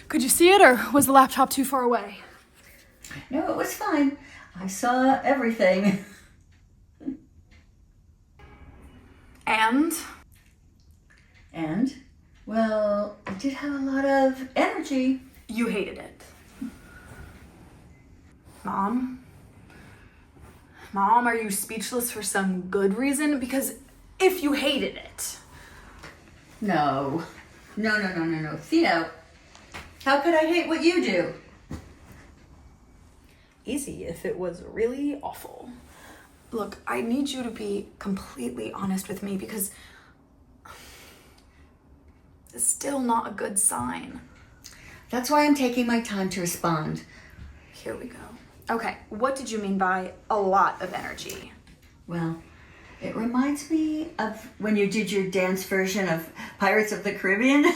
Could you see it, or was the laptop too far away? No, it was fine. I saw everything. And? And? Well, I did have a lot of energy. You hated it. Mom? Mom, are you speechless for some good reason? Because if you hated it... No. No. Theo, how could I hate what you do? Easy if it was really awful. Look, I need you to be completely honest with me because it's still not a good sign. That's why I'm taking my time to respond. Here we go. Okay, what did you mean by a lot of energy? Well, it reminds me of when you did your dance version of Pirates of the Caribbean.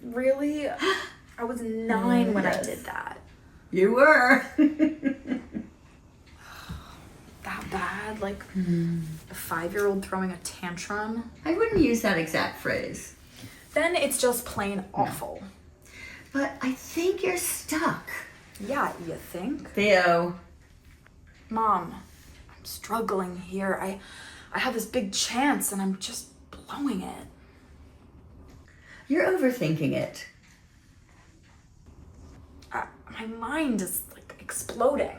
Really? I was 9 when I did that. You were. That bad? Like a 5-year-old throwing a tantrum? I wouldn't use that exact phrase. Then it's just plain awful. But I think you're stuck. Yeah, you think? Theo. Mom, I'm struggling here. I have this big chance and I'm just blowing it. You're overthinking it. My mind is like exploding.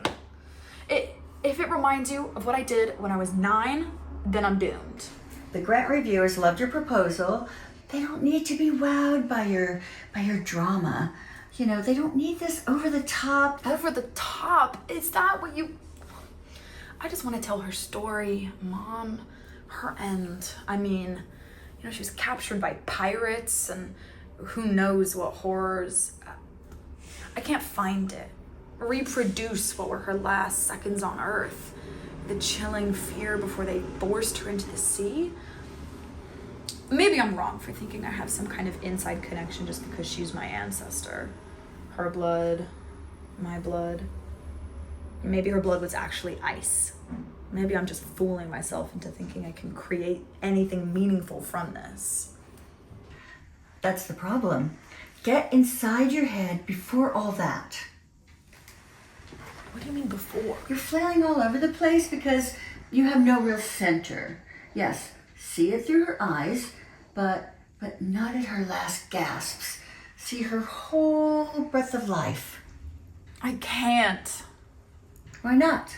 If it reminds you of what I did when I was 9, then I'm doomed. The grant reviewers loved your proposal. They don't need to be wowed by your drama. You know, they don't need this over the top. Over the top? Is that what you... I just want to tell her story, Mom. Her end. I mean, you know, she was captured by pirates and who knows what horrors. I can't find it. Reproduce what were her last seconds on Earth. The chilling fear before they forced her into the sea. Maybe I'm wrong for thinking I have some kind of inside connection just because she's my ancestor. Her blood, my blood. Maybe her blood was actually ice. Maybe I'm just fooling myself into thinking I can create anything meaningful from this. That's the problem. Get inside your head before all that. What do you mean before? You're flailing all over the place because you have no real center. Yes, see it through her eyes, but not at her last gasps. See her whole breath of life. I can't. Why not?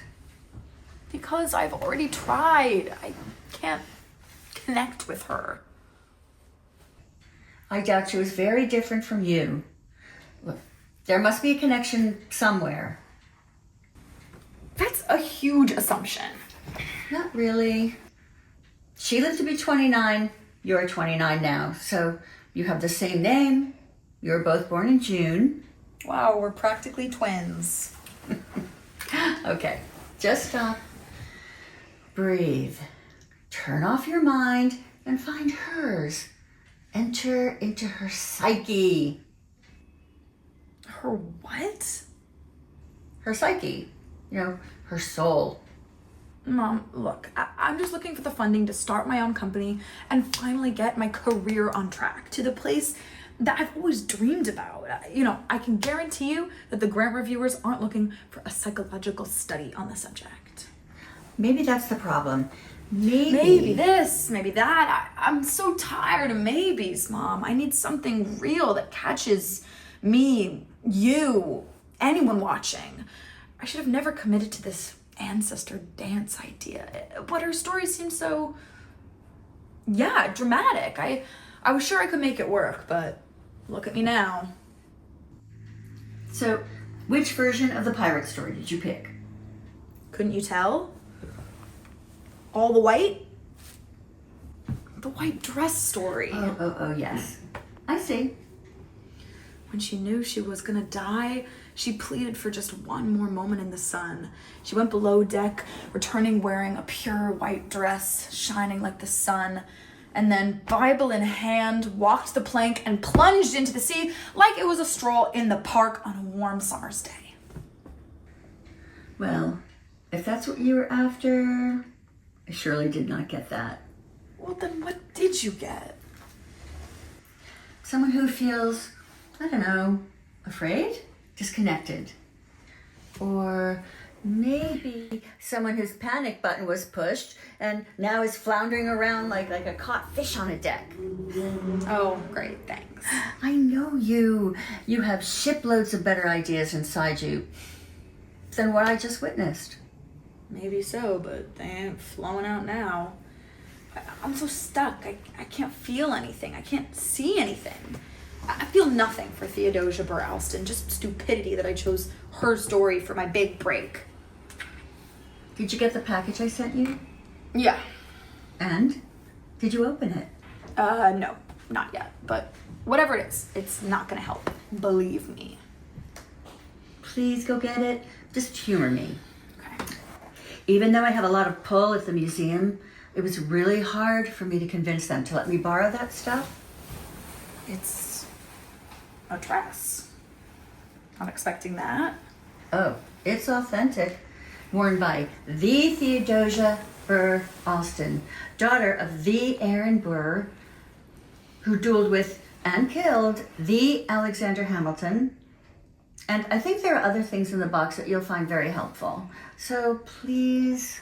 Because I've already tried. I can't connect with her. I doubt she was very different from you. Look, there must be a connection somewhere. That's a huge assumption. Not really. She lived to be 29. You're 29 now. So you have the same name. You were both born in June. Wow, we're practically twins. Okay, just stop. Breathe. Turn off your mind and find hers. Enter into her psyche. Her what? Her psyche. You know, her soul. Mom, look, I'm just looking for the funding to start my own company and finally get my career on track to the place that I've always dreamed about. You know, I can guarantee you that the grant reviewers aren't looking for a psychological study on the subject. Maybe that's the problem. Maybe this, maybe that. I'm so tired of maybes, Mom. I need something real that catches me, you, anyone watching. I should have never committed to this ancestor dance idea. But her story seemed so, dramatic. I was sure I could make it work, but look at me now. So, which version of the pirate story did you pick? Couldn't you tell? All the white? The white dress story. Oh, yes. I see. When she knew she was gonna die, she pleaded for just one more moment in the sun. She went below deck, returning wearing a pure white dress, shining like the sun, and then, Bible in hand, walked the plank and plunged into the sea like it was a stroll in the park on a warm summer's day. Well, if that's what you were after, I surely did not get that. Well, then what did you get? Someone who feels I don't know, afraid? Disconnected. Or maybe someone whose panic button was pushed and now is floundering around like a caught fish on a deck. Oh, great, thanks. I know you. You have shiploads of better ideas inside you than what I just witnessed. Maybe so, but they ain't flowing out now. I'm so stuck. I can't feel anything. I can't see anything. I feel nothing for Theodosia Burr Alston. Just stupidity that I chose her story for my big break. Did you get the package I sent you? Yeah. And? Did you open it? No, not yet. But whatever it is, it's not gonna help. Believe me. Please go get it. Just humor me. Okay. Even though I have a lot of pull at the museum, it was really hard for me to convince them to let me borrow that stuff. It's a dress. Not expecting that. Oh, it's authentic. Worn by the Theodosia Burr Alston, daughter of the Aaron Burr, who dueled with and killed the Alexander Hamilton. And I think there are other things in the box that you'll find very helpful. So please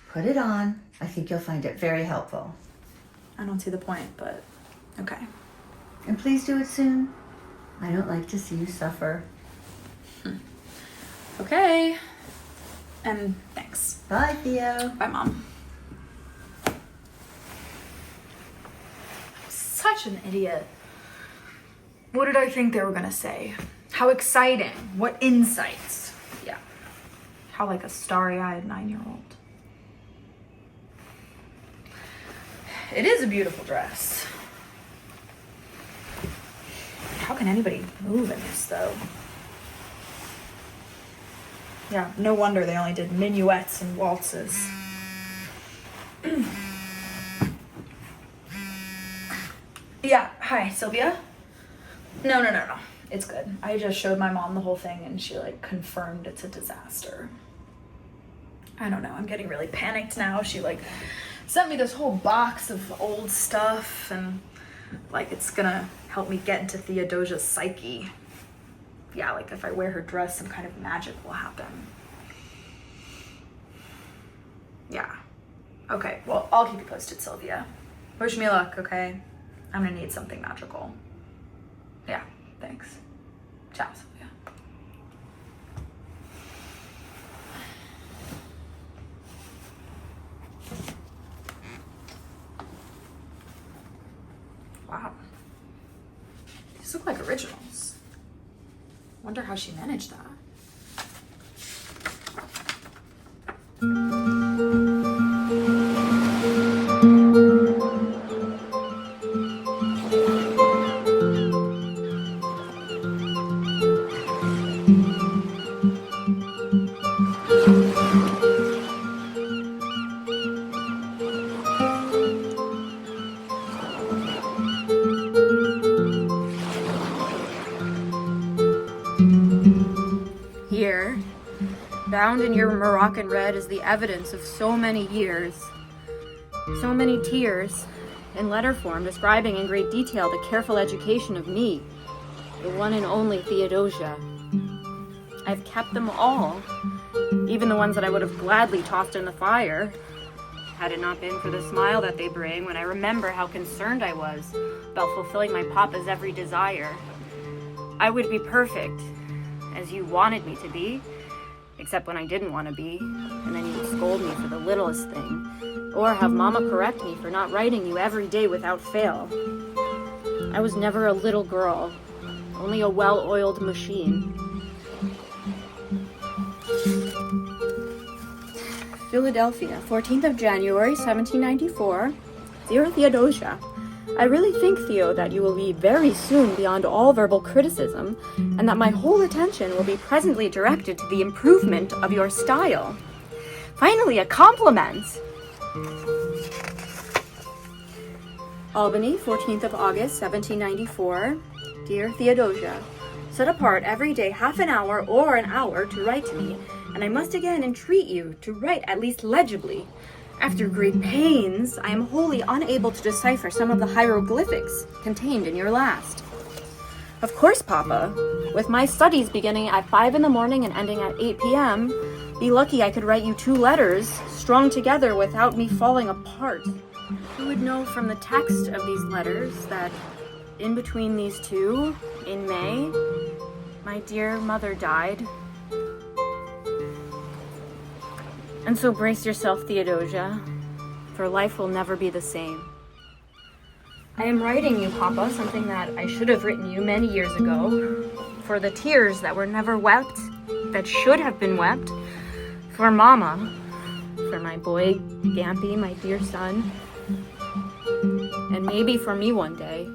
put it on. I think you'll find it very helpful. I don't see the point, but okay. And please do it soon. I don't like to see you suffer. Okay. And thanks. Bye, Theo. Bye, Mom. Such an idiot. What did I think they were gonna say? How exciting. What insights. Yeah. How like a starry-eyed 9-year-old. It is a beautiful dress. How can anybody move in this, though? Yeah, no wonder they only did minuets and waltzes. Yeah, hi, Sylvia? No. It's good. I just showed my mom the whole thing and she like confirmed it's a disaster. I don't know, I'm getting really panicked now. She like sent me this whole box of old stuff and like it's gonna help me get into Theodosia's psyche. Yeah, like if I wear her dress, some kind of magic will happen. Yeah. Okay, well, I'll keep you posted, Sylvia. Wish me luck, okay? I'm gonna need something magical. Yeah, thanks. Ciao, Sylvia. Wow. These look like originals. Wonder how she managed that. Here, bound in your Moroccan red is the evidence of so many years, so many tears, in letter form describing in great detail the careful education of me, the one and only Theodosia. I've kept them all, even the ones that I would have gladly tossed in the fire, had it not been for the smile that they bring when I remember how concerned I was about fulfilling my papa's every desire. I would be perfect, as you wanted me to be, except when I didn't want to be, and then you would scold me for the littlest thing, or have Mama correct me for not writing you every day without fail. I was never a little girl, only a well-oiled machine. Philadelphia, 14th of January, 1794. Dear Theodosia, I really think, Theo, that you will be very soon beyond all verbal criticism, and that my whole attention will be presently directed to the improvement of your style. Finally, a compliment! Albany, 14th of August, 1794. Dear Theodosia, set apart every day half an hour or an hour to write to me, and I must again entreat you to write at least legibly. After great pains, I am wholly unable to decipher some of the hieroglyphics contained in your last. Of course, Papa. With my studies beginning at 5 in the morning and ending at 8 p.m., be lucky I could write you 2 letters, strung together without me falling apart. You would know from the text of these letters that in between these two, in May, my dear mother died. And so brace yourself, Theodosia, for life will never be the same. I am writing you, Papa, something that I should have written you many years ago, for the tears that were never wept, that should have been wept, for Mama, for my boy, Gampy, my dear son, and maybe for me one day.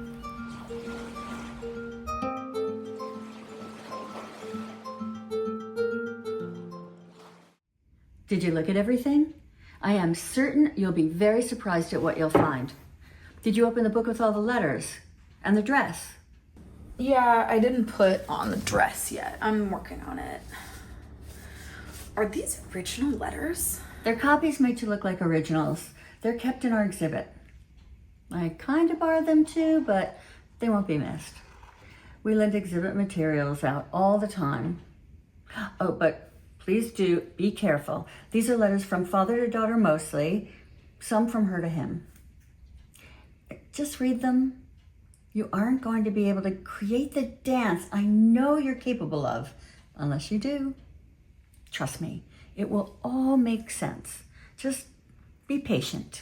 Did you look at everything? I am certain you'll be very surprised at what you'll find. Did you open the book with all the letters? And the dress? Yeah, I didn't put on the dress yet. I'm working on it. Are these original letters? They're copies made to look like originals. They're kept in our exhibit. I kind of borrowed them too, but they won't be missed. We lend exhibit materials out all the time. Oh, but please do be careful. These are letters from father to daughter mostly, some from her to him. Just read them. You aren't going to be able to create the dance I know you're capable of, unless you do. Trust me, it will all make sense. Just be patient.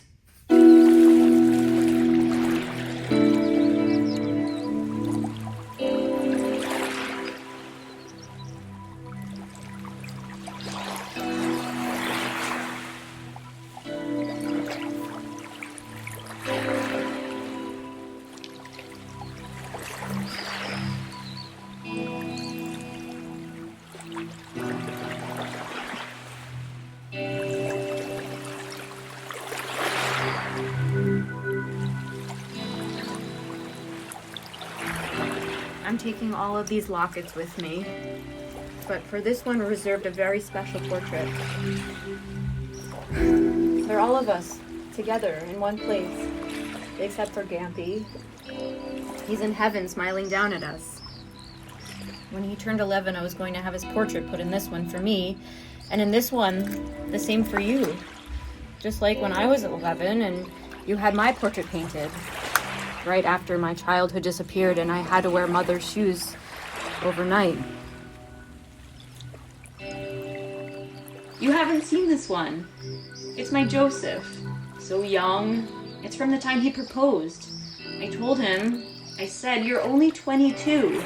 I'm taking all of these lockets with me, but for this one reserved a very special portrait. They're all of us together in one place, except for Gampy. He's in heaven smiling down at us. When he turned 11, I was going to have his portrait put in this one for me, and in this one, the same for you. Just like when I was 11 and you had my portrait painted. Right after my childhood disappeared and I had to wear mother's shoes overnight. You haven't seen this one. It's my Joseph. So young. It's from the time he proposed. I told him, I said, you're only 22.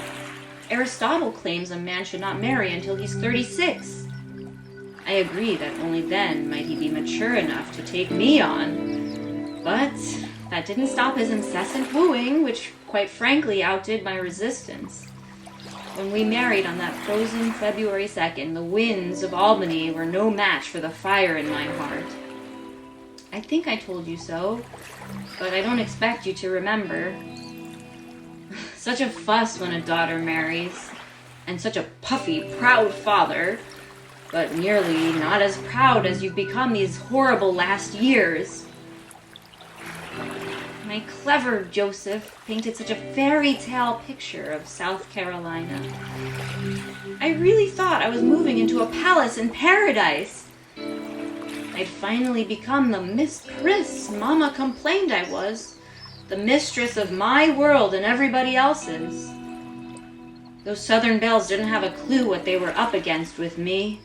Aristotle claims a man should not marry until he's 36. I agree that only then might he be mature enough to take me on. But that didn't stop his incessant wooing, which quite frankly outdid my resistance. When we married on that frozen February 2nd, the winds of Albany were no match for the fire in my heart. I think I told you so, but I don't expect you to remember. Such a fuss when a daughter marries, and such a puffy, proud father, but nearly not as proud as you've become these horrible last years. My clever Joseph painted such a fairy tale picture of South Carolina. I really thought I was moving into a palace in paradise. I'd finally become the Miss Priss Mama complained I was, the mistress of my world and everybody else's. Those Southern belles didn't have a clue what they were up against with me.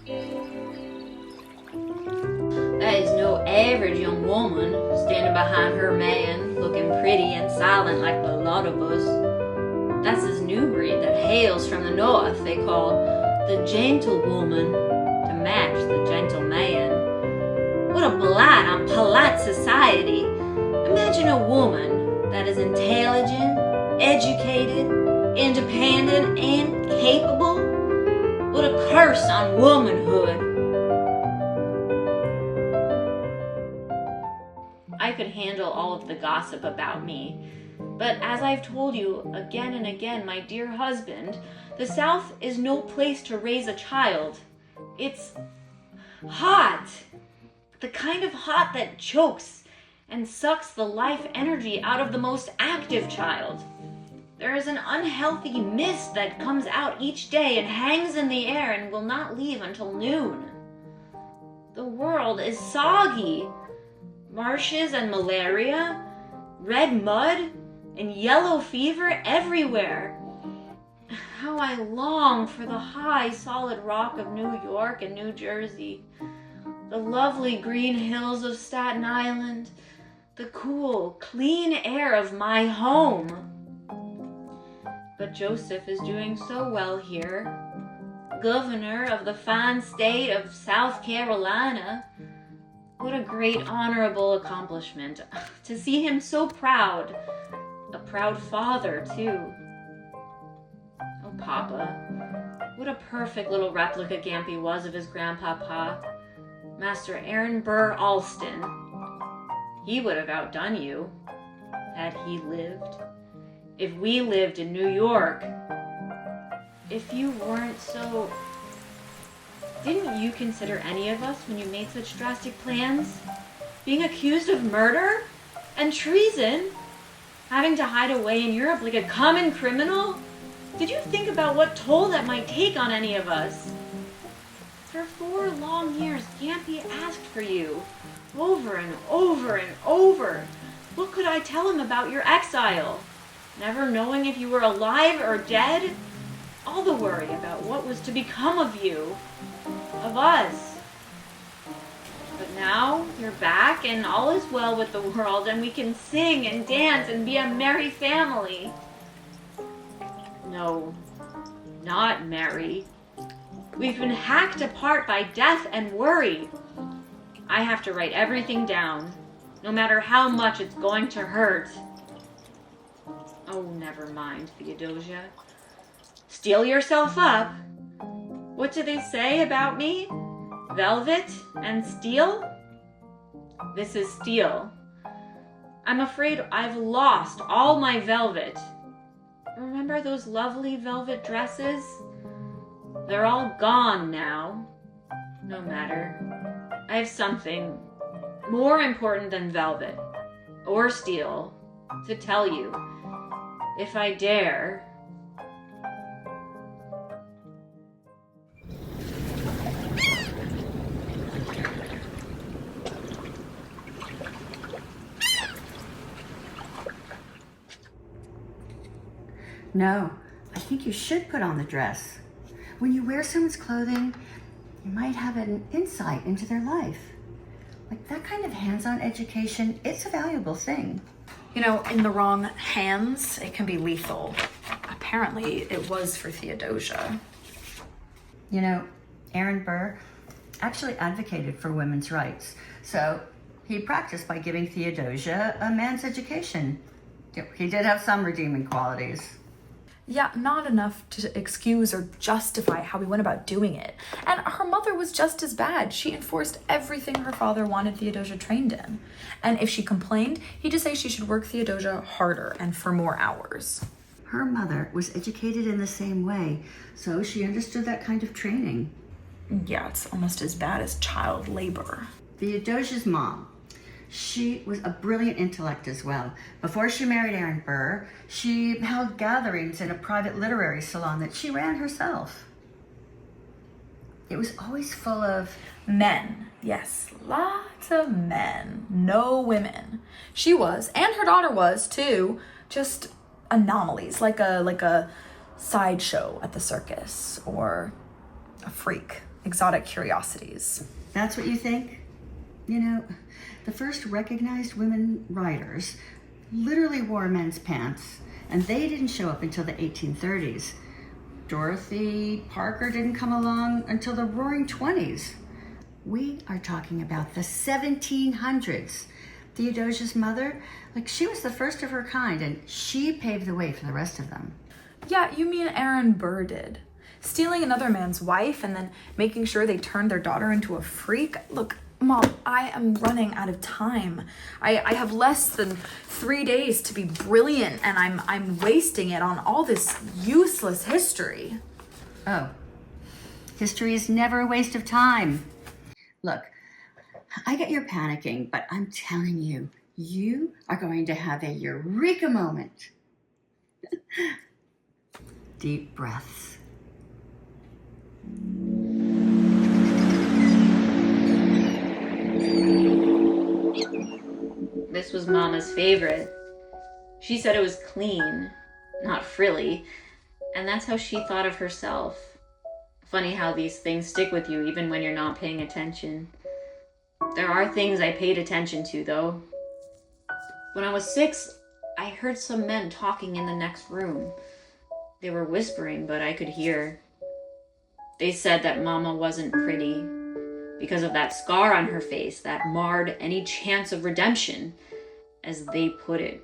That is no average young woman standing behind her man, looking pretty and silent like the lot of us. That's this new breed that hails from the north they call the gentlewoman to match the gentleman. What a blight on polite society. Imagine a woman that is intelligent, educated, independent, and capable. What a curse on womanhood. I could handle all of the gossip about me. But as I've told you again and again, my dear husband, the South is no place to raise a child. It's hot. The kind of hot that chokes and sucks the life energy out of the most active child. There is an unhealthy mist that comes out each day and hangs in the air and will not leave until noon. The world is soggy. Marshes and malaria, red mud, and yellow fever everywhere. How I long for the high, solid rock of New York and New Jersey, the lovely green hills of Staten Island, the cool, clean air of my home. But Joseph is doing so well here, governor of the fine state of South Carolina. What a great honorable accomplishment. To see him so proud. A proud father, too. Oh, Papa. What a perfect little replica Gampy was of his grandpapa, Master Aaron Burr Alston. He would have outdone you, had he lived. If we lived in New York. If you weren't so... Didn't you consider any of us when you made such drastic plans? Being accused of murder? And treason? Having to hide away in Europe like a common criminal? Did you think about what toll that might take on any of us? For 4 long years, Gampy asked for you. Over and over and over. What could I tell him about your exile? Never knowing if you were alive or dead? All the worry about what was to become of you. Of us. But now you're back and all is well with the world and we can sing and dance and be a merry family. No, not merry. We've been hacked apart by death and worry. I have to write everything down, no matter how much it's going to hurt. Oh, never mind, Theodosia. Steel yourself up. What do they say about me? Velvet and steel? This is steel. I'm afraid I've lost all my velvet. Remember those lovely velvet dresses? They're all gone now. No matter. I have something more important than velvet or steel to tell you, if I dare. No, I think you should put on the dress. When you wear someone's clothing, you might have an insight into their life. Like that kind of hands-on education, it's a valuable thing. You know, in the wrong hands, it can be lethal. Apparently, it was for Theodosia. You know, Aaron Burr actually advocated for women's rights. So he practiced by giving Theodosia a man's education. He did have some redeeming qualities. Yeah, not enough to excuse or justify how he went about doing it. And her mother was just as bad. She enforced everything her father wanted Theodosia trained in. And if she complained, he'd just say she should work Theodosia harder and for more hours. Her mother was educated in the same way, so she understood that kind of training. Yeah, it's almost as bad as child labor. Theodosia's mom, she was a brilliant intellect as well. Before she married Aaron Burr, she held gatherings in a private literary salon that she ran herself. It was always full of men. Yes, lots of men. No women. She was, and her daughter was too, just anomalies, like a sideshow at the circus or a freak, exotic curiosities. That's what you think? You know, the first recognized women writers literally wore men's pants, and they didn't show up until the 1830s. Dorothy Parker didn't come along until the Roaring 20s. We are talking about the 1700s. Theodosia's mother, she was the first of her kind, and she paved the way for the rest of them. Yeah, you mean Aaron Burr did. Stealing another man's wife and then making sure they turned their daughter into a freak. Look, Mom, I am running out of time. I have less than 3 days to be brilliant, and I'm wasting it on all this useless history. Oh, history is never a waste of time. Look, I get you're panicking, but I'm telling you, you are going to have a eureka moment. Deep breaths. This was Mama's favorite. She said it was clean, not frilly, and that's how she thought of herself. Funny how these things stick with you even when you're not paying attention. There are things I paid attention to, though. When I was 6, I heard some men talking in the next room. They were whispering, but I could hear. They said that Mama wasn't pretty because of that scar on her face that marred any chance of redemption, as they put it.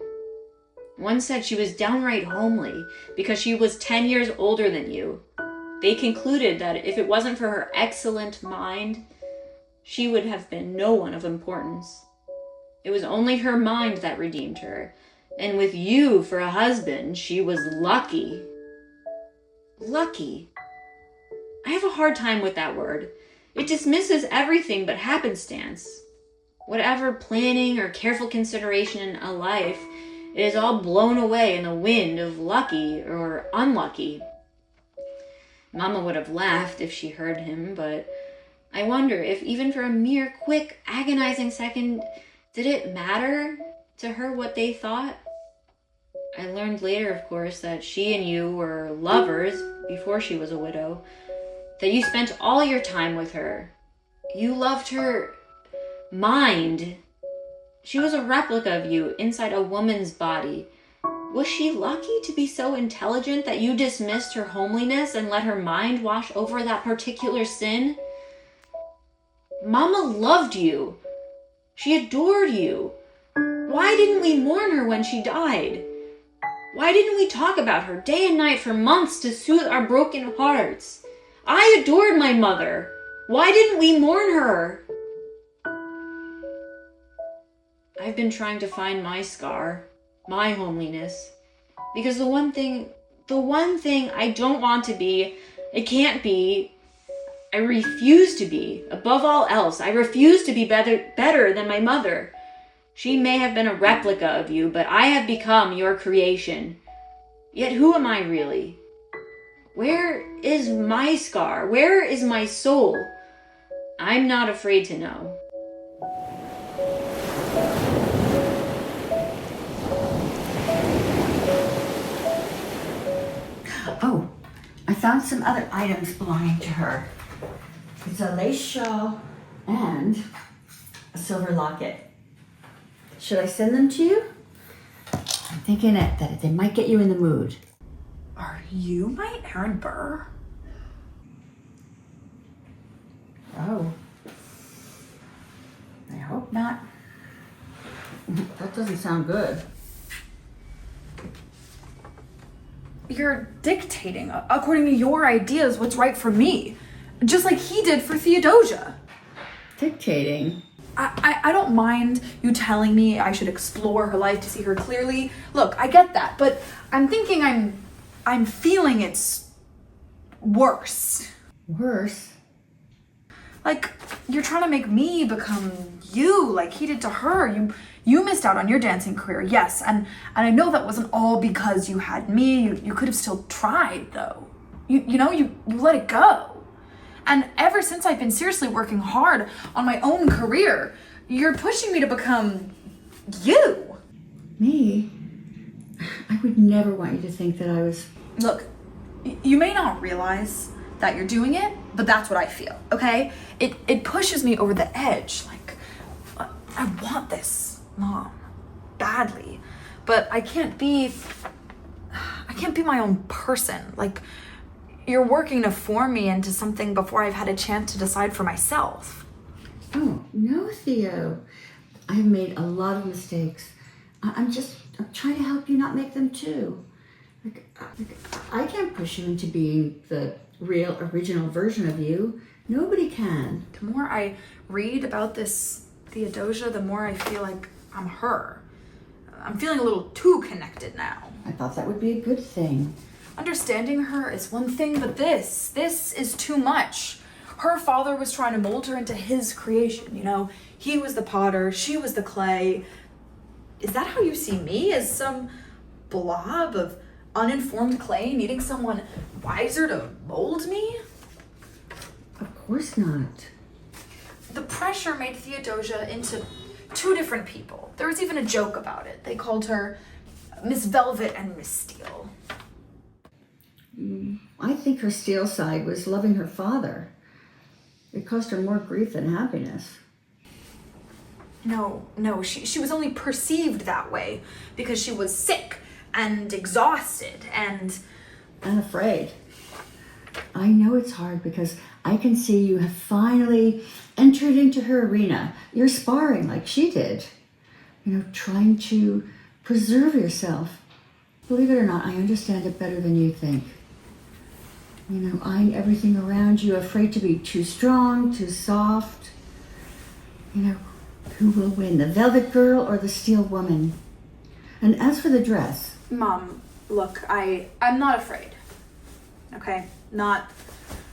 One said she was downright homely because she was 10 years older than you. They concluded that if it wasn't for her excellent mind, she would have been no one of importance. It was only her mind that redeemed her, and with you for a husband, she was lucky. Lucky. I have a hard time with that word. It dismisses everything but happenstance. Whatever planning or careful consideration in a life, it is all blown away in the wind of lucky or unlucky. Mama would have laughed if she heard him, but I wonder if even for a mere quick, agonizing second, did it matter to her what they thought? I learned later, of course, that she and you were lovers before she was a widow, that you spent all your time with her. You loved her mind. She was a replica of you inside a woman's body. Was she lucky to be so intelligent that you dismissed her homeliness and let her mind wash over that particular sin? Mama loved you. She adored you. Why didn't we mourn her when she died? Why didn't we talk about her day and night for months to soothe our broken hearts? I adored my mother. Why didn't we mourn her? I've been trying to find my scar, my homeliness, because the one thing I don't want to be, I can't be, I refuse to be. Above all else, I refuse to be better than my mother. She may have been a replica of you, but I have become your creation. Yet who am I really? Where is my scar? Where is my soul? I'm not afraid to know. Oh, I found some other items belonging to her. It's a lace shawl and a silver locket. Should I send them to you? I'm thinking that they might get you in the mood. Are you my Aaron Burr? Oh. I hope not. That doesn't sound good. You're dictating, according to your ideas, what's right for me. Just like he did for Theodosia. Dictating? I don't mind you telling me I should explore her life to see her clearly. Look, I get that, but I'm thinking I'm feeling it's worse. Worse? Like, you're trying to make me become you, like he did to her. You missed out on your dancing career, yes, and I know that wasn't all because you had me. You could have still tried, though. You let it go. And ever since I've been seriously working hard on my own career, you're pushing me to become you. Me? I would never want you to think that I was... Look, you may not realize that you're doing it, but that's what I feel, okay? It pushes me over the edge. Like, I want this, Mom, badly, but I can't be my own person. Like, you're working to form me into something before I've had a chance to decide for myself. Oh, no, Theo. I've made a lot of mistakes. I'm trying to help you not make them too. I can't push you into being the real, original version of you. Nobody can. The more I read about this Theodosia, the more I feel like I'm her. I'm feeling a little too connected now. I thought that would be a good thing. Understanding her is one thing, but this is too much. Her father was trying to mold her into his creation, you know? He was the potter, she was the clay. Is that how you see me? As some blob of uninformed clay needing someone wiser to mold me? Of course not. The pressure made Theodosia into two different people. There was even a joke about it. They called her Miss Velvet and Miss Steel. I think her steel side was loving her father. It caused her more grief than happiness. No, she was only perceived that way because she was sick and exhausted and afraid. I know it's hard because I can see you have finally entered into her arena. You're sparring like she did. Trying to preserve yourself. Believe it or not, I understand it better than you think. Eyeing everything around you, afraid to be too strong, too soft. Who will win, the velvet girl or the steel woman? And as for the dress... Mom, look, I'm not afraid. Okay? Not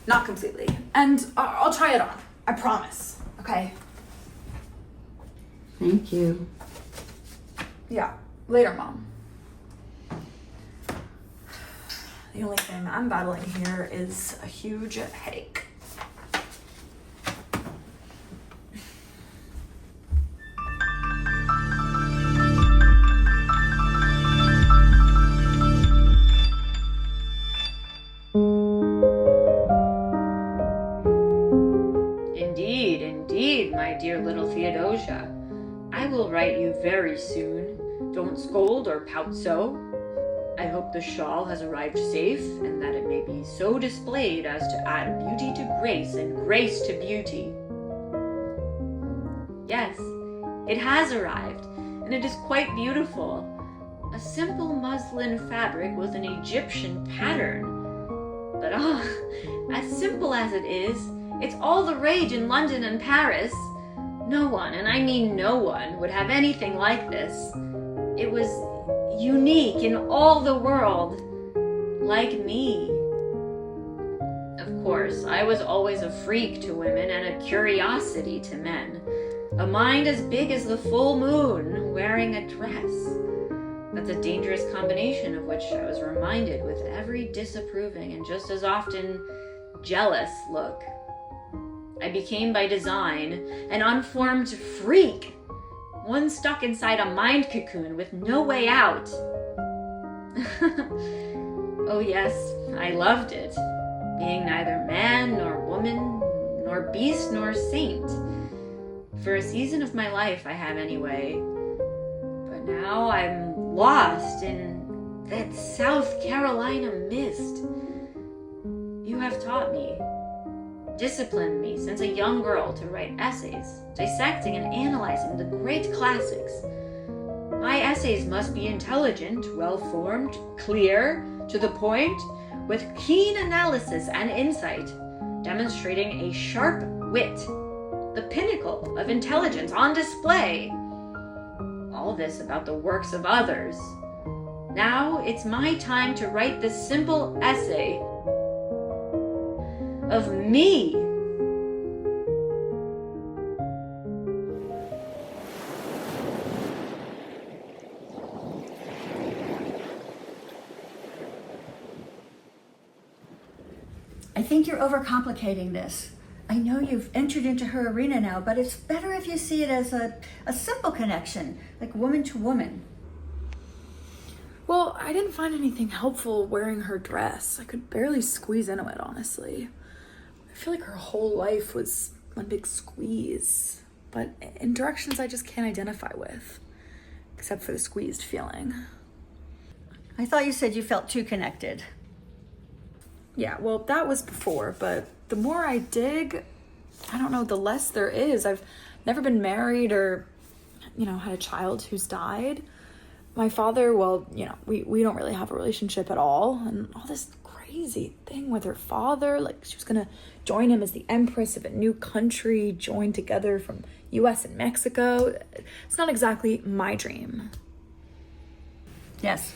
completely. And I'll try it on. I promise. Okay? Thank you. Yeah. Later, Mom. The only thing I'm battling here is a huge headache. Indeed, my dear little Theodosia. I will write you very soon. Don't scold or pout so. I hope the shawl has arrived safe, and that it may be so displayed as to add beauty to grace and grace to beauty. Yes, it has arrived, and it is quite beautiful. A simple muslin fabric with an Egyptian pattern. But as simple as it is, it's all the rage in London and Paris. No one, and I mean no one, would have anything like this. It was unique in all the world, like me. Of course, I was always a freak to women and a curiosity to men. A mind as big as the full moon, wearing a dress. That's a dangerous combination of which I was reminded with every disapproving and just as often jealous look. I became by design an unformed freak, one stuck inside a mind cocoon with no way out. Oh yes, I loved it, being neither man nor woman, nor beast nor saint. For a season of my life I have anyway, but now I'm lost in that South Carolina mist. You have taught me, disciplined me since a young girl to write essays, dissecting and analyzing the great classics. My essays must be intelligent, well-formed, clear, to the point, with keen analysis and insight, demonstrating a sharp wit, the pinnacle of intelligence on display. All this about the works of others. Now it's my time to write this simple essay of me. I think you're overcomplicating this. I know you've entered into her arena now, but it's better if you see it as a simple connection, like woman to woman. Well, I didn't find anything helpful wearing her dress. I could barely squeeze into it, honestly. I feel like her whole life was one big squeeze, but in directions I just can't identify with, except for the squeezed feeling. I thought you said you felt too connected. Yeah, well, that was before, but the more I dig, I don't know, the less there is. I've never been married or, had a child who's died. My father, well, we don't really have a relationship at all, and all this crazy thing with her father, like she was gonna join him as the empress of a new country, joined together from US and Mexico. It's not exactly my dream. Yes,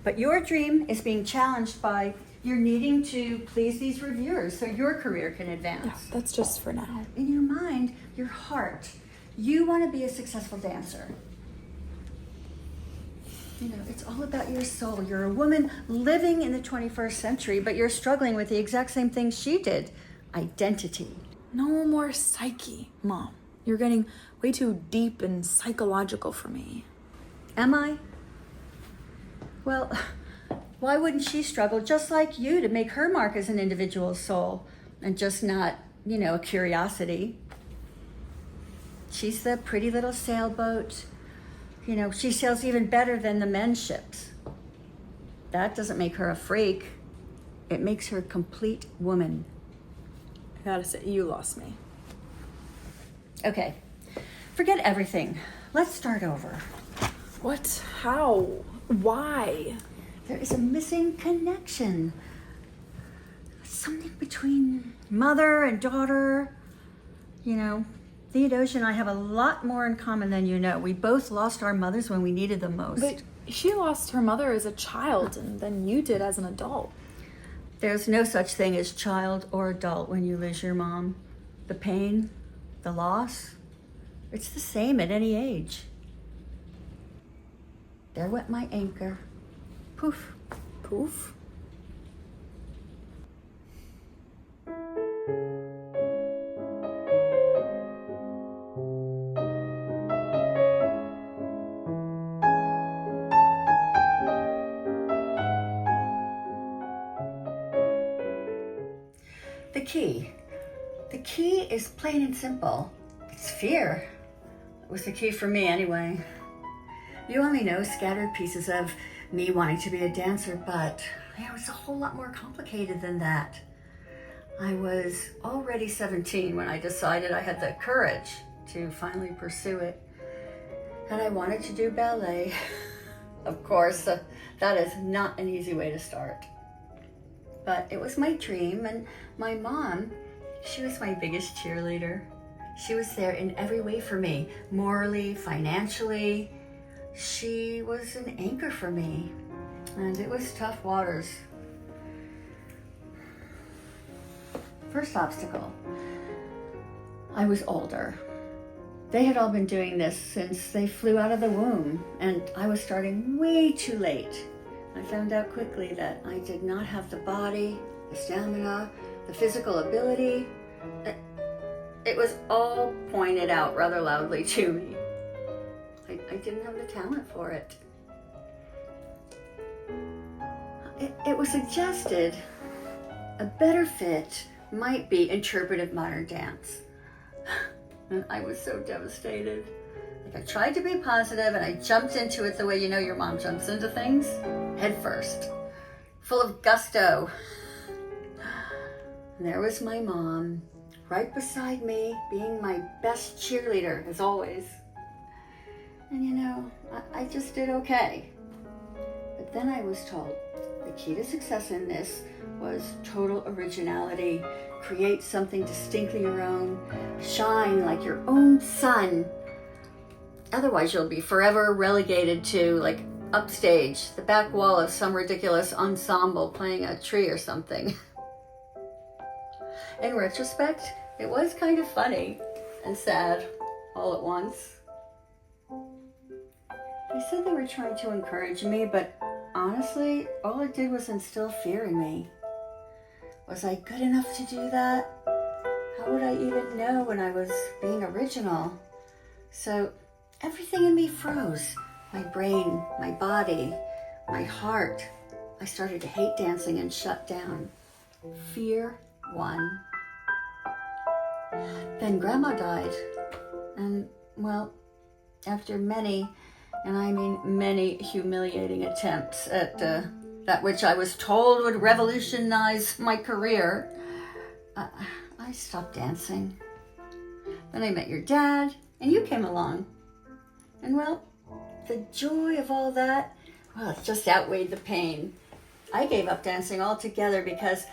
but your dream is being challenged by your needing to please these reviewers so your career can advance. Yeah, that's just for now. In your mind, your heart, you want to be a successful dancer. You know, it's all about your soul. You're a woman living in the 21st century, but you're struggling with the exact same things she did. Identity. No more psyche, Mom. You're getting way too deep and psychological for me. Am I? Well, why wouldn't she struggle just like you to make her mark as an individual soul and just not, a curiosity? She's the pretty little sailboat. She sails even better than the men's ships. That doesn't make her a freak. It makes her a complete woman. I gotta say, you lost me. Okay, forget everything. Let's start over. What? How? Why? There is a missing connection. Something between mother and daughter. Theodosia and I have a lot more in common than you know. We both lost our mothers when we needed them most. But she lost her mother as a child, and then you did as an adult. There's no such thing as child or adult when you lose your mom. The pain, the loss, it's the same at any age. There went my anchor. Poof. Poof? The key is plain and simple. It's fear. It was the key for me anyway. You only know scattered pieces of me wanting to be a dancer, but it was a whole lot more complicated than that. I was already 17 when I decided I had the courage to finally pursue it. And I wanted to do ballet. Of course, that is not an easy way to start. But it was my dream, and my mom, she was my biggest cheerleader. She was there in every way for me, morally, financially. She was an anchor for me, and it was tough waters. First obstacle, I was older. They had all been doing this since they flew out of the womb, and I was starting way too late. I found out quickly that I did not have the body, the stamina, the physical ability. It was all pointed out rather loudly to me. I didn't have the talent for it. It was suggested a better fit might be interpretive modern dance. And I was so devastated. I tried to be positive and I jumped into it the way your mom jumps into things, head first, full of gusto. And there was my mom, right beside me, being my best cheerleader, as always. And I just did okay. But then I was told the key to success in this was total originality. Create something distinctly your own. Shine like your own sun. Otherwise, you'll be forever relegated to, upstage, the back wall of some ridiculous ensemble playing a tree or something. In retrospect, it was kind of funny and sad all at once. They said they were trying to encourage me, but honestly, all it did was instill fear in me. Was I good enough to do that? How would I even know when I was being original? So everything in me froze. My brain, my body, my heart. I started to hate dancing and shut down. Fear won. Then Grandma died. And, after many, and I mean many humiliating attempts at that which I was told would revolutionize my career, I stopped dancing. Then I met your dad, and you came along. And the joy of all that, it just outweighed the pain. I gave up dancing altogether because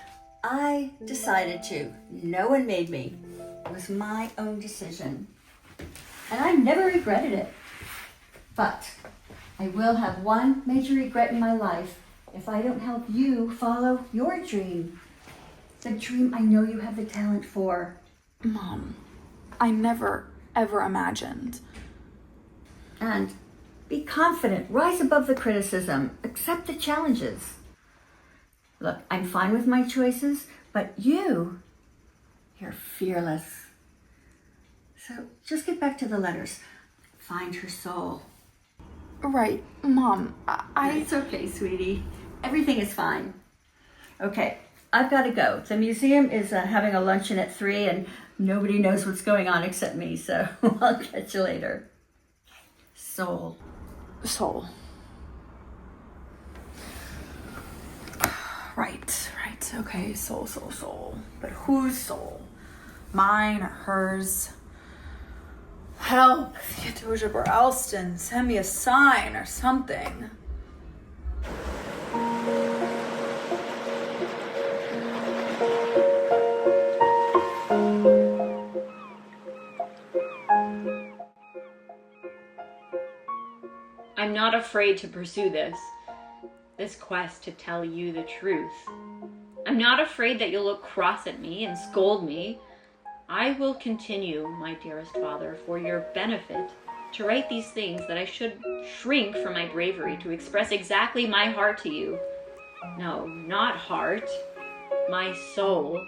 I decided to. No one made me. It was my own decision. And I never regretted it. But I will have one major regret in my life if I don't help you follow your dream. The dream I know you have the talent for. Mom, I never, ever imagined. And Be confident, rise above the criticism, accept the challenges. Look, I'm fine with my choices, but you're fearless. So just get back to the letters. Find her soul. Right, Mom, It's okay, sweetie. Everything is fine. Okay, I've got to go. The museum is having a luncheon at 3 and nobody knows what's going on except me, so I'll catch you later. Soul. Soul. Right. Okay, soul. But whose soul? Mine or hers? Help, Theodosia Burr Alston, send me a sign or something. I'm not afraid to pursue this quest to tell you the truth. I'm not afraid that you'll look cross at me and scold me. I will continue, my dearest father, for your benefit, to write these things that I should shrink from my bravery to express exactly my heart to you. No, not heart, my soul.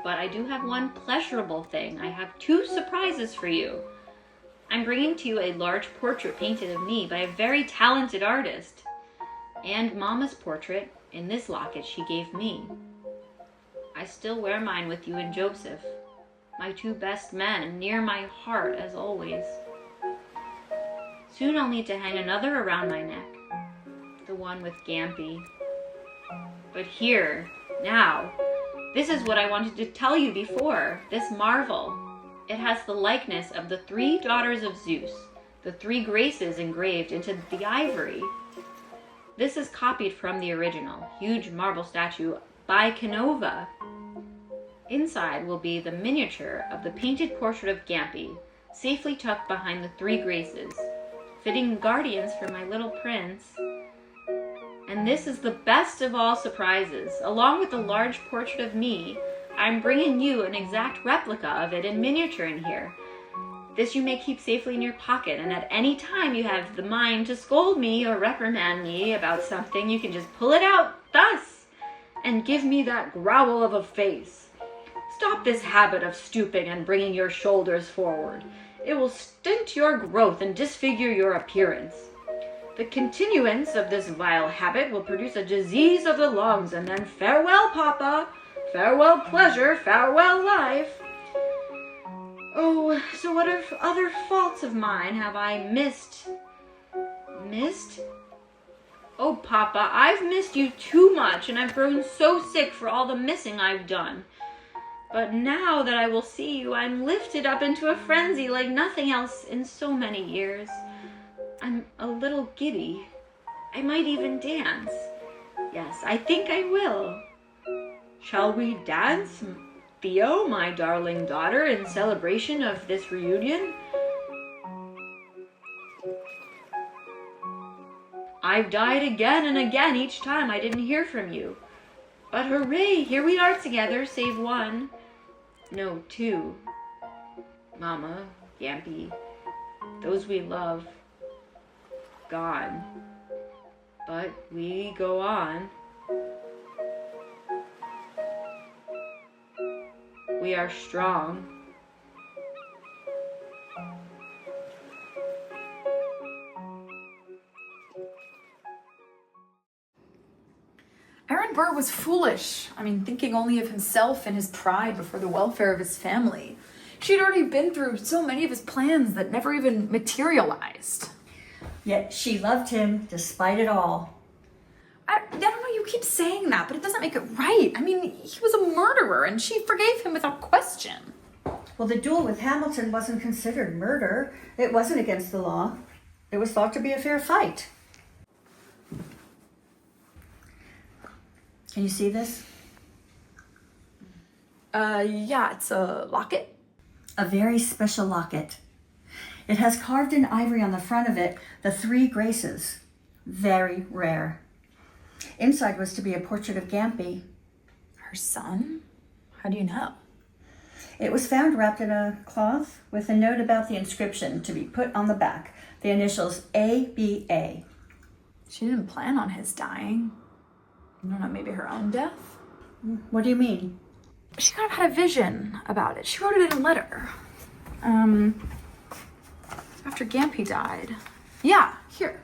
But I do have one pleasurable thing. I have 2 surprises for you. I'm bringing to you a large portrait painted of me by a very talented artist, and Mama's portrait in this locket she gave me. I still wear mine with you and Joseph, my 2 best men, near my heart as always. Soon I'll need to hang another around my neck, the one with Gampy. But here, now, this is what I wanted to tell you before, this marvel. It has the likeness of the 3 daughters of Zeus, the 3 graces engraved into the ivory. This is copied from the original, huge marble statue by Canova. Inside will be the miniature of the painted portrait of Gampy, safely tucked behind the 3 graces, fitting guardians for my little prince. And this is the best of all surprises. Along with the large portrait of me, I'm bringing you an exact replica of it in miniature in here. This you may keep safely in your pocket, and at any time you have the mind to scold me or reprimand me about something, you can just pull it out thus and give me that growl of a face. Stop this habit of stooping and bringing your shoulders forward. It will stint your growth and disfigure your appearance. The continuance of this vile habit will produce a disease of the lungs, and then farewell, Papa, farewell pleasure, farewell life. Oh, so what other faults of mine have I missed? Missed? Oh, Papa, I've missed you too much, and I've grown so sick for all the missing I've done. But now that I will see you, I'm lifted up into a frenzy like nothing else in so many years. I'm a little giddy. I might even dance. Yes, I think I will. Shall we dance, Theo, my darling daughter, in celebration of this reunion? I've died again and again each time I didn't hear from you. But hooray, here we are together, save one. No, 2. Mama, Gampy, those we love, gone. But we go on. We are strong. Aaron Burr was foolish. Thinking only of himself and his pride before the welfare of his family. She'd already been through so many of his plans that never even materialized. Yet she loved him despite it all. I don't know, you keep saying that, but it doesn't make it right. He was a murderer, and she forgave him without question. Well, the duel with Hamilton wasn't considered murder. It wasn't against the law. It was thought to be a fair fight. Can you see this? Yeah, it's a locket. A very special locket. It has carved in ivory on the front of it the 3 graces. Very rare. Inside was to be a portrait of Gampy. Her son? How do you know? It was found wrapped in a cloth with a note about the inscription to be put on the back. The initials ABA. She didn't plan on his dying. I don't know, maybe her own death? What do you mean? She kind of had a vision about it. She wrote it in a letter. After Gampy died. Yeah, here.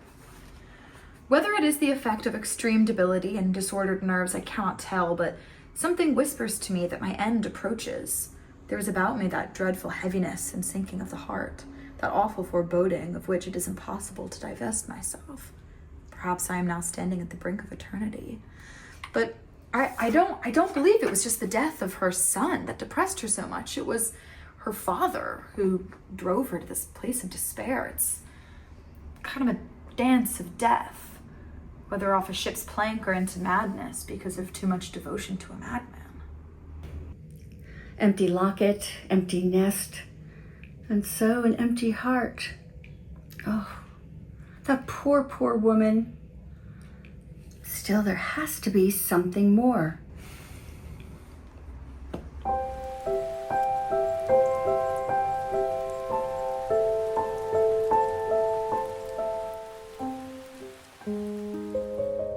Whether it is the effect of extreme debility and disordered nerves, I cannot tell, but something whispers to me that my end approaches. There is about me that dreadful heaviness and sinking of the heart, that awful foreboding of which it is impossible to divest myself. Perhaps I am now standing at the brink of eternity. But I don't believe it was just the death of her son that depressed her so much. It was her father who drove her to this place of despair. It's kind of a dance of death, whether off a ship's plank or into madness because of too much devotion to a madman. Empty locket, empty nest, and so an empty heart. Oh, that poor, poor woman. Still, there has to be something more.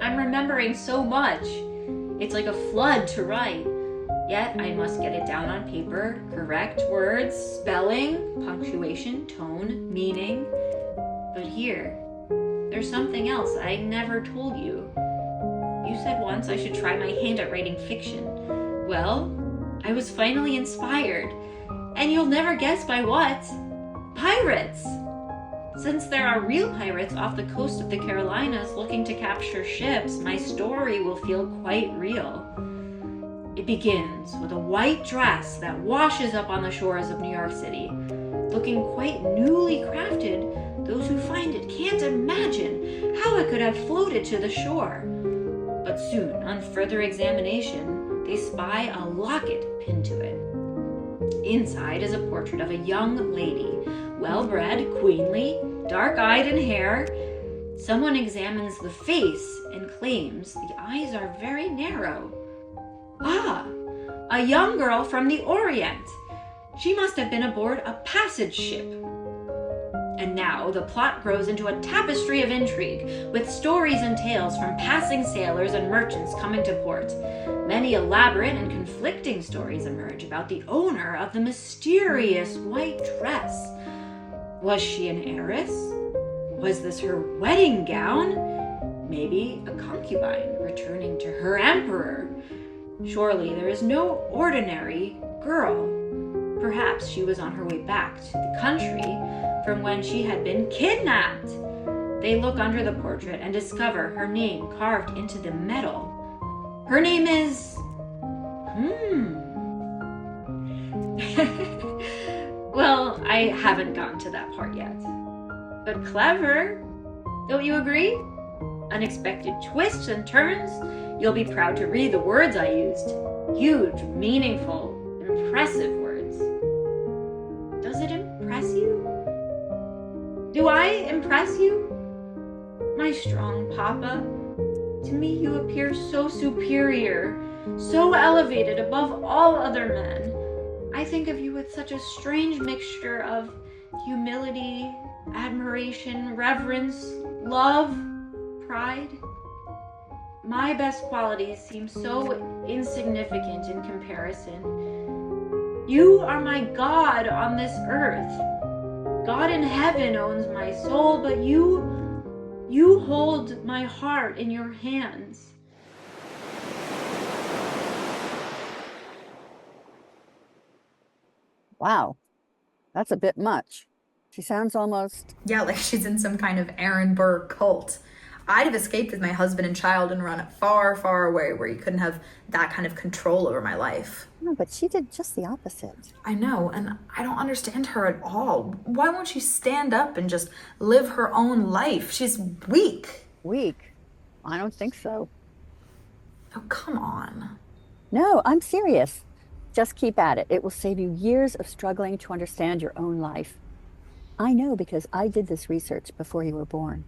I'm remembering so much. It's like a flood to write. Yet I must get it down on paper, correct words, spelling, punctuation, tone, meaning. But here, there's something else I never told you. You said once I should try my hand at writing fiction. Well, I was finally inspired. And you'll never guess by what? Pirates! Since there are real pirates off the coast of the Carolinas looking to capture ships, my story will feel quite real. It begins with a white dress that washes up on the shores of New York City. Looking quite newly crafted, those who find it can't imagine how it could have floated to the shore. But soon, on further examination, they spy a locket pinned to it. Inside is a portrait of a young lady, well-bred, queenly, dark-eyed in hair. Someone examines the face and claims the eyes are very narrow. Ah, a young girl from the Orient. She must have been aboard a passage ship. And now the plot grows into a tapestry of intrigue, with stories and tales from passing sailors and merchants coming to port. Many elaborate and conflicting stories emerge about the owner of the mysterious white dress. Was she an heiress? Was this her wedding gown? Maybe a concubine returning to her emperor. Surely there is no ordinary girl. Perhaps she was on her way back to the country from when she had been kidnapped. They look under the portrait and discover her name carved into the metal. Her name is... Well, I haven't gotten to that part yet. But clever, don't you agree? Unexpected twists and turns. You'll be proud to read the words I used. Huge, meaningful, impressive words. Does it impress you? Do I impress you? My strong papa, to me you appear so superior, so elevated above all other men. I think of you with such a strange mixture of humility, admiration, reverence, love, pride. My best qualities seem so insignificant in comparison. You are my God on this earth. God in heaven owns my soul, but you hold my heart in your hands. Wow, that's a bit much. She sounds almost... Yeah, like she's in some kind of Aaron Burr cult. I'd have escaped with my husband and child and run far, far away where you couldn't have that kind of control over my life. No, but she did just the opposite. I know, and I don't understand her at all. Why won't she stand up and just live her own life? She's weak. Weak? I don't think so. Oh, come on. No, I'm serious. Just keep at it. It will save you years of struggling to understand your own life. I know because I did this research before you were born.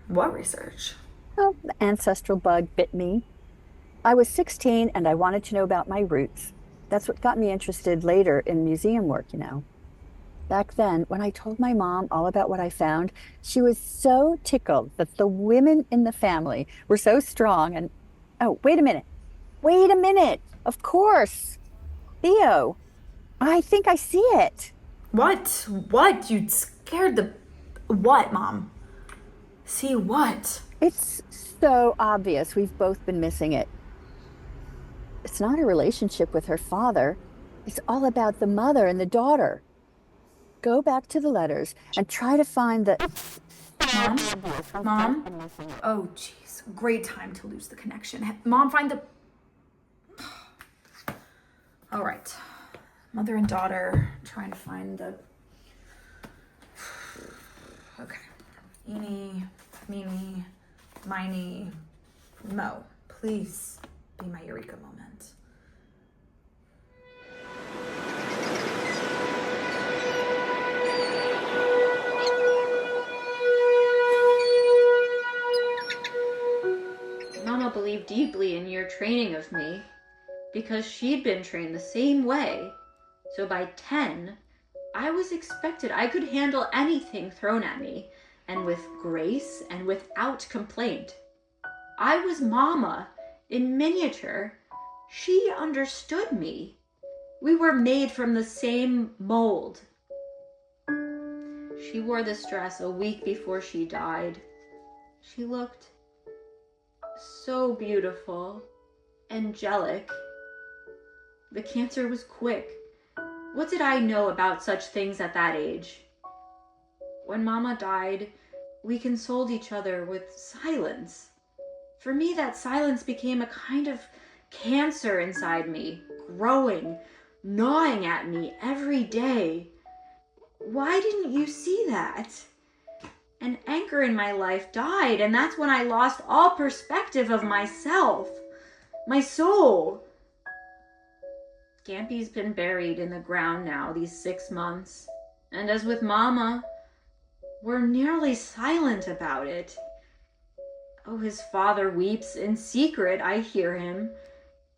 What research? Oh, the ancestral bug bit me. I was 16 and I wanted to know about my roots. That's what got me interested later in museum work, you know. Back then, when I told my mom all about what I found, she was so tickled that the women in the family were so strong. And oh, wait a minute. Wait a minute. Of course. Theo, I think I see it. What? What? You scared the... What, Mom? See what? It's so obvious we've both been missing it. It's not a relationship with her father. It's all about the mother and the daughter. Go back to the letters and try to find the... Mom? Mom? Oh, jeez. Great time to lose the connection. Mom, find the... All right. Mother and daughter trying to find the... Okay. Eeny, meeny, miny, mo. Please be my eureka moment. Mama believed deeply in your training of me because she'd been trained the same way. So by 10, I was expected I could handle anything thrown at me, and with grace and without complaint. I was Mama in miniature. She understood me. We were made from the same mold. She wore this dress a week before she died. She looked so beautiful, angelic. The cancer was quick. What did I know about such things at that age? When Mama died, we consoled each other with silence. For me, that silence became a kind of cancer inside me, growing, gnawing at me every day. Why didn't you see that? An anchor in my life died, and that's when I lost all perspective of myself, my soul. Gampy's been buried in the ground now these 6 months, and as with Mama, we're nearly silent about it. Oh, his father weeps in secret, I hear him,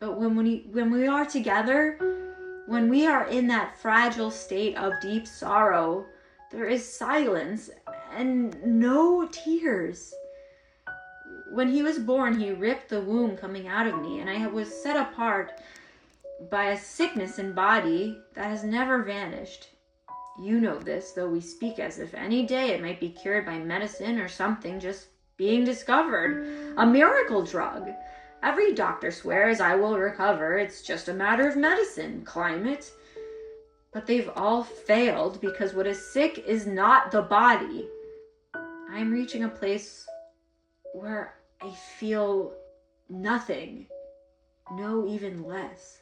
but when we are together, when we are in that fragile state of deep sorrow, there is silence and no tears. When he was born, he ripped the womb coming out of me, and I was set apart by a sickness in body that has never vanished. You know this, though we speak as if any day it might be cured by medicine or something just being discovered. A miracle drug. Every doctor swears I will recover. It's just a matter of medicine, climate. But they've all failed because what is sick is not the body. I'm reaching a place where I feel nothing. No, even less.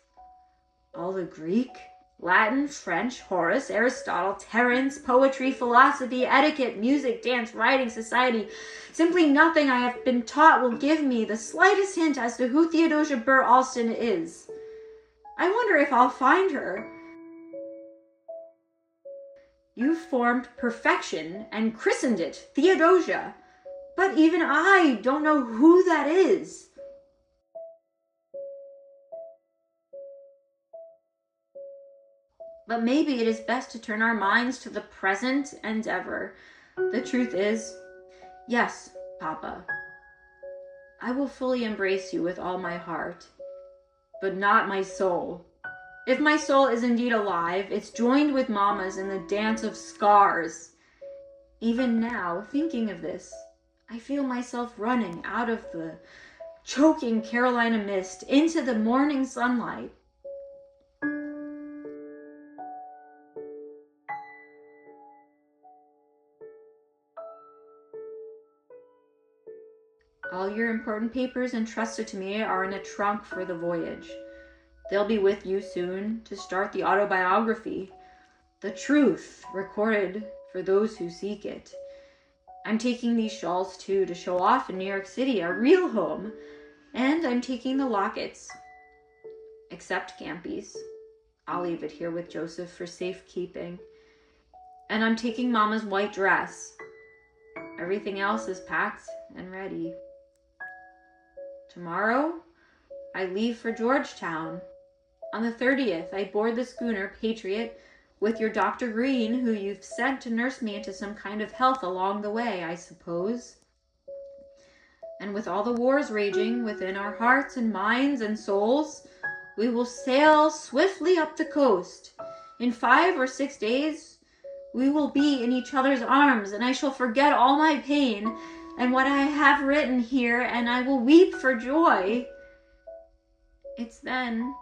All the Greek, Latin, French, Horace, Aristotle, Terence, poetry, philosophy, etiquette, music, dance, writing, society, simply nothing I have been taught will give me the slightest hint as to who Theodosia Burr Alston is. I wonder if I'll find her. You formed perfection and christened it Theodosia, but even I don't know who that is. But maybe it is best to turn our minds to the present endeavor. The truth is, yes, Papa, I will fully embrace you with all my heart, but not my soul. If my soul is indeed alive, it's joined with Mama's in the dance of scars. Even now, thinking of this, I feel myself running out of the choking Carolina mist into the morning sunlight. All your important papers entrusted to me are in a trunk for the voyage. They'll be with you soon to start the autobiography, the truth recorded for those who seek it. I'm taking these shawls too to show off in New York City, our real home, and I'm taking the lockets, except Gampy's. I'll leave it here with Joseph for safekeeping. And I'm taking Mama's white dress. Everything else is packed and ready. Tomorrow, I leave for Georgetown. On the 30th, I board the schooner Patriot With your Dr. Green, who you've sent to nurse me into some kind of health along the way, I suppose. And with all the wars raging within our hearts and minds and souls, we will sail swiftly up the coast. In 5 or 6 days, we will be in each other's arms, and I shall forget all my pain and what I have written here, and I will weep for joy. It's then,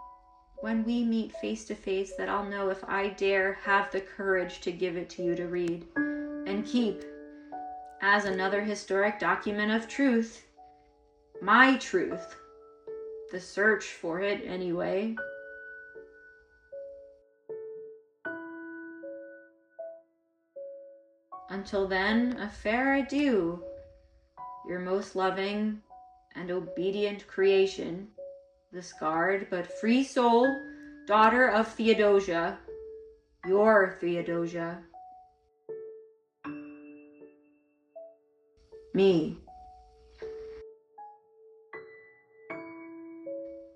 when we meet face to face, that I'll know if I dare have the courage to give it to you to read and keep as another historic document of truth. My truth. The search for it, anyway. Until then, a fair adieu, your most loving and obedient creation, the scarred but free soul, daughter of Theodosia, your Theodosia. Me.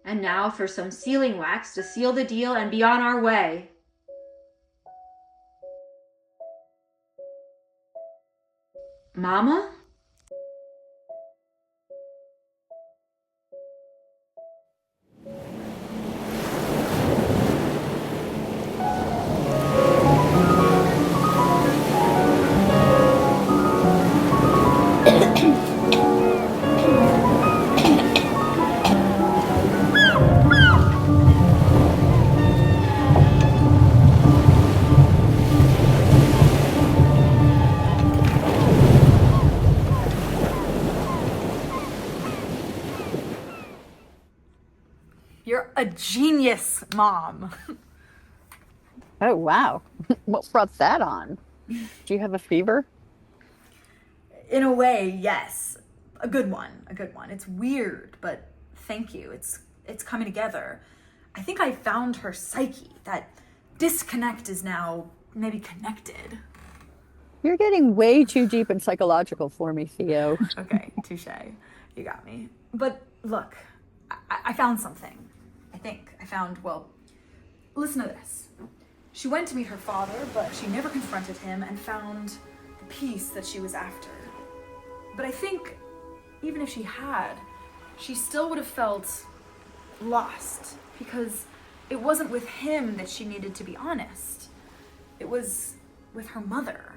And now for some sealing wax to seal the deal and be on our way. Mama? You're a genius, Mom. Oh, wow. What brought that on? Do you have a fever? In a way, yes. A good one. It's weird, but thank you. It's coming together. I think I found her psyche. That disconnect is now maybe connected. You're getting way too deep and psychological for me, Theo. Okay, touche. You got me. But look, I found something. Well, listen to this. She went to meet her father, but she never confronted him and found the peace that she was after. But I think even if she had, she still would have felt lost because it wasn't with him that she needed to be honest. It was with her mother.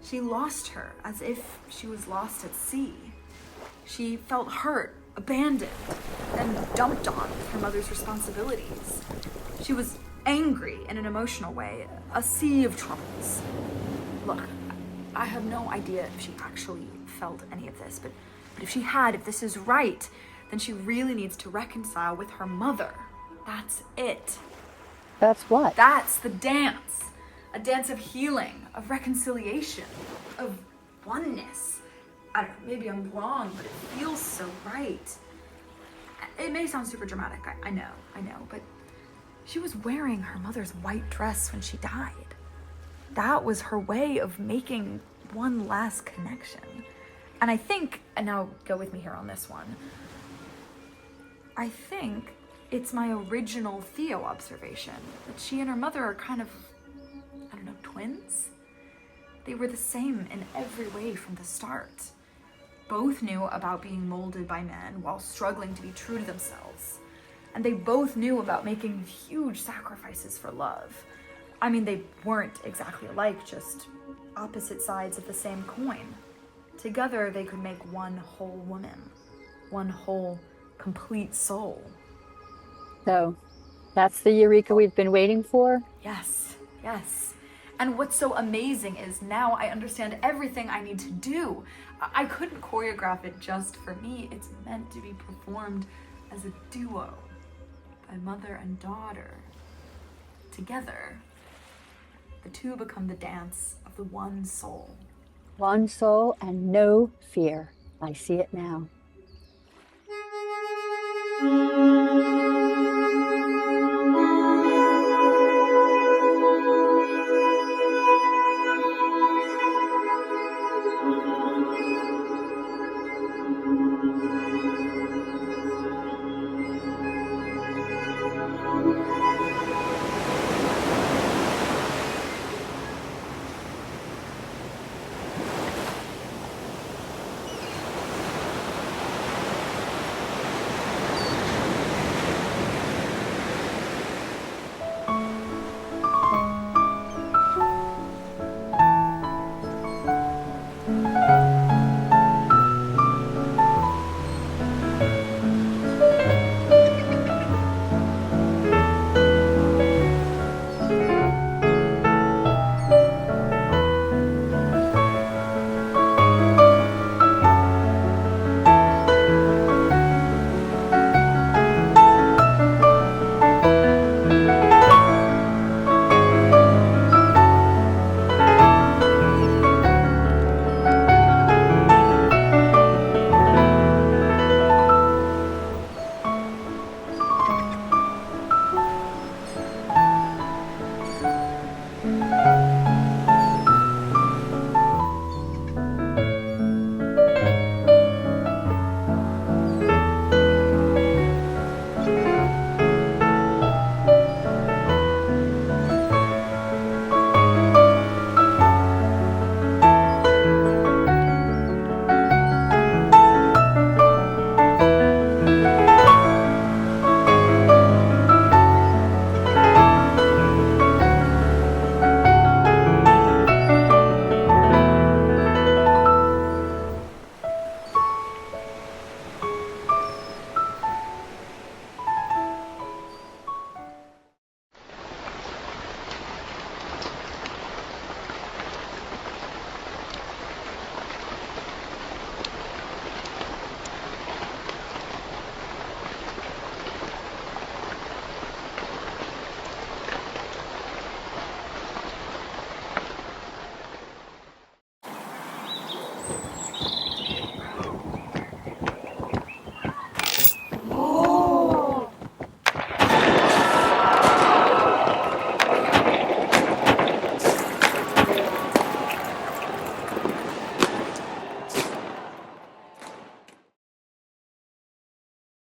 She lost her as if she was lost at sea. She felt hurt, abandoned, and dumped on with her mother's responsibilities. She was angry in an emotional way, a sea of troubles. Look, I have no idea if she actually felt any of this, but if she had, if this is right, then she really needs to reconcile with her mother. That's it. That's what? That's the dance. A dance of healing, of reconciliation, of oneness. I don't know, maybe I'm wrong, but it feels so right. It may sound super dramatic, I know, but she was wearing her mother's white dress when she died. That was her way of making one last connection. And I think, and now go with me here on this one, I think it's my original Theo observation, that she and her mother are kind of, twins? They were the same in every way from the start. Both knew about being molded by men while struggling to be true to themselves. And they both knew about making huge sacrifices for love. I mean, they weren't exactly alike, just opposite sides of the same coin. Together, they could make one whole woman, one whole, complete soul. So, that's the eureka we've been waiting for? Yes. And what's so amazing is now I understand everything I need to do. I couldn't choreograph it just for me. It's meant to be performed as a duo by mother and daughter. Together, the two become the dance of the one soul. One soul and no fear. I see it now.